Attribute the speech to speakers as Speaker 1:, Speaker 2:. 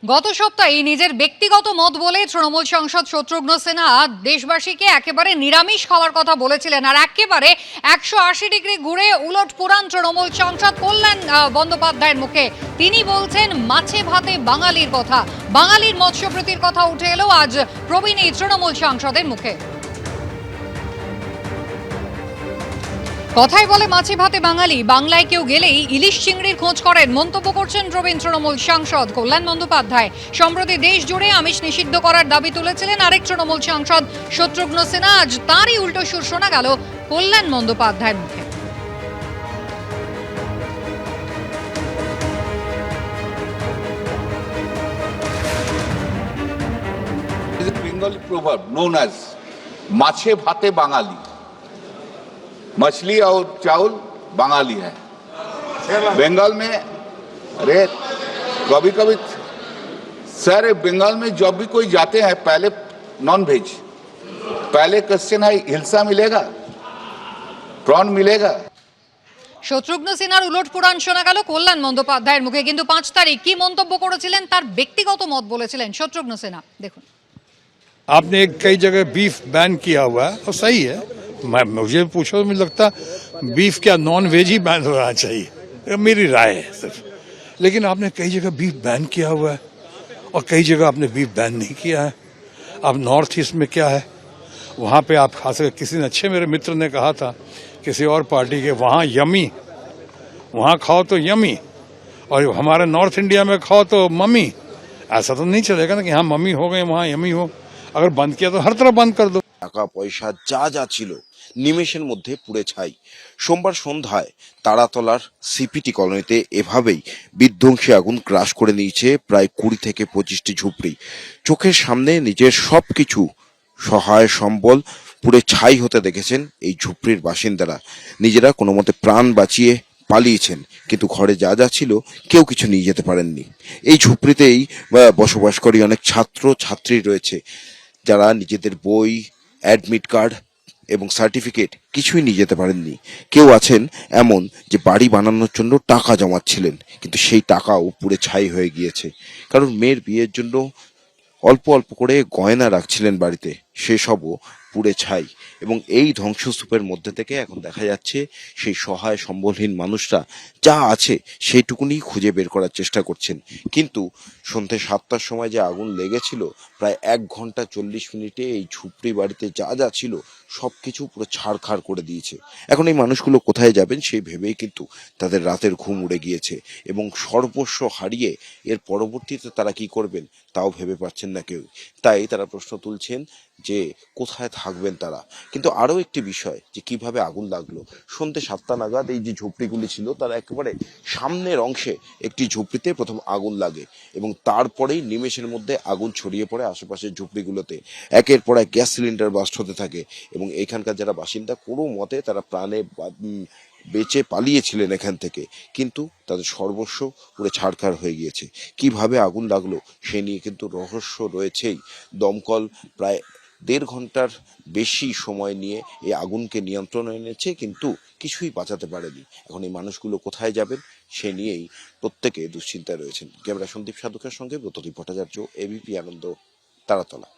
Speaker 1: গত সপ্তাহে নিজের ব্যক্তিগত মত বলে তৃণমূল সাংসদ শত্রুঘ্ন সিনহা দেশবাসীকে একেবারে নিরামিষ খাওয়ার কথা বলেছিলেন, আর একেবারে 180 ডিগ্রি ঘুরে উলট পুরান তৃণমূল সাংসদ কল্যাণ বন্দ্যোপাধ্যায়ের মুখে। তিনি বলছেন মাছে ভাতে বাঙালির কথা, বাঙালির মৎস্যপ্রীতির কথা উঠে এলো আজ প্রবীণ এই তৃণমূল সাংসদের মুখে। কথাই বলে মাছে ভাতে বাঙালি, বাংলায় কেউ গেলেই ইলিশ চিংড়ির খোঁজ করেন মন্তব্য করছেন প্রবীণ তৃণমূল সাংসদ কল্যাণ বন্দ্যোপাধ্যায়। সম্প্রতি দেশ জুড়ে আমিষ নিষিদ্ধ করার দাবি তুলেছিলেন আরেক তৃণমূল সাংসদ শত্রুঘ্ন সিনহা। আজ তারই উল্টো সুর শোনা গেল কল্যাণ বন্দ্যোপাধ্যায়ের মুখে।
Speaker 2: Bengali proverb known as माछे भाते बांगाली, मछली और चावल बंगाली है। बंगाल में अरे कभी कभी सर बंगाल में जब भी कोई जाते हैं पहले नॉन वेज, पहले क्वेश्चन है हिलसा मिलेगा, प्रॉन मिलेगा।
Speaker 1: শত্রুঘ্ন সিনহার উলট পুরাণ শোনা গেল কল্যাণ বন্দ্যোপাধ্যায়ের মুখে, কিন্তু 5 তারিখ কি মন্তব্য করেছিলেন তার ব্যক্তিগত মত বলেছিলেন শত্রুঘ্ন সিনহা। দেখুন,
Speaker 3: आपने कई जगह बीफ बैन किया हुआ है और सही है। मुझे पूछो तो मुझे लगता बीफ क्या नॉन वेज ही बैन होना चाहिए, मेरी राय है सिर्फ। लेकिन आपने कई जगह बीफ बैन किया हुआ है और कई जगह आपने बीफ बैन नहीं किया है। अब नॉर्थ ईस्ट में क्या है, वहाँ पे आप खा सकते। किसी ने अच्छे मेरे मित्र ने कहा था किसी और पार्टी के, वहाँ यमी, वहाँ खाओ तो यमी और हमारे नॉर्थ इंडिया में खाओ तो मम्मी। ऐसा तो नहीं चलेगा ना कि यहाँ मम्मी हो गए वहाँ यमी हो। अगर बंद किया तो हर तरफ बंद कर दो।
Speaker 4: টাকা পয়সা যা যা ছিল নিমেষের মধ্যে পুড়ে ছাই। সোমবার সন্ধ্যায় তারাতলার সিপিটি কলোনিতে এভাবেই বিধ্বংসী আগুন গ্রাস করে নিয়েছে প্রায় 20 থেকে 25টি ঝুপড়ি। চোখের সামনে নিজের সবকিছু সহায় সম্বল পুড়ে ছাই হতে দেখেছেন এই ঝুপড়ির বাসিন্দারা। নিজেরা কোনো মতে প্রাণ বাঁচিয়ে পালিয়েছেন, কিন্তু ঘরে যা যা ছিল কেউ কিছু নিয়ে যেতে পারেননি। এই ঝুপড়িতেই বসবাসকারী অনেক ছাত্র ছাত্রী রয়েছে যারা নিজেদের বই, অ্যাডমিট কার্ড এবং সার্টিফিকেট কিছুই নিয়ে যেতে পারেননি। কেউ আছেন এমন যে বাড়ি বানানোর জন্য টাকা জমাচ্ছিলেন, কিন্তু সেই টাকাও পুড়ে ছাই হয়ে গিয়েছে। কারণ মেয়ের বিয়ের জন্য অল্প অল্প করে গয়না রাখছিলেন বাড়িতে, সেসবও পুড়ে ছাই। এবং এই ধ্বংসস্তূপের মধ্যে থেকে এখন দেখা যাচ্ছে সেই সহায় সম্বলহীন মানুষরা যা আছে সেইটুকুনি খুঁজে বের করার চেষ্টা করছেন। কিন্তু সন্ধ্যে 7টার সময় যে আগুন লেগেছিল, প্রায় 1 ঘন্টা 40 মিনিটে এই ঝুপড়ি বাড়িতে যা যা ছিল সবকিছু পুরো ছাড়খাড় করে দিয়েছে। এখন এই মানুষগুলো কোথায় যাবেন সেই ভেবেই কিন্তু তাদের রাতের ঘুম উড়ে গিয়েছে এবং সর্বস্ব হারিয়ে এর পরবর্তীতে তারা কি করবেন তাও ভেবে পাচ্ছেন না কেউ। তাই তারা প্রশ্ন তুলছেন যে কোথায় থাকবেন তারা। কিন্তু আরো একটি বিষয় যে কিভাবে আগুন লাগলো, সন্ধ্যে 7টা নাগাদ এই যে ঝুপড়িগুলি ছিল তার একেবারে সামনের অংশে একটি ঝুপড়িতে প্রথম আগুন লাগে এবং তারপরেই নিমেষের মধ্যে আগুন ছড়িয়ে পড়ে আশেপাশের ঝুপড়িগুলোতে। একের পর এক গ্যাস সিলিন্ডার বাস্ট হতে থাকে এবং এখানকার যারা বাসিন্দা কোনো মতে তারা প্রাণে বেঁচে পালিয়েছিলেন এখান থেকে, কিন্তু তাদের সর্বস্ব পুরো ছাড়খাড় হয়ে গিয়েছে। কিভাবে আগুন লাগলো সে নিয়ে কিন্তু রহস্য রয়েছেই। দমকল প্রায় 1.5 ঘন্টার বেশি সময় নিয়ে এই আগুনকে নিয়ন্ত্রণে এনেছে, কিন্তু কিছুই বাঁচাতে পারেনি। এখন এই মানুষগুলো কোথায় যাবেন সে নিয়েই প্রত্যেকে দুশ্চিন্তায় রয়েছেন। ক্যামেরা সন্দীপ সাধকের সঙ্গে ব্রতদীপ ভট্টাচার্য, এবিপি আনন্দ, তারাতলা।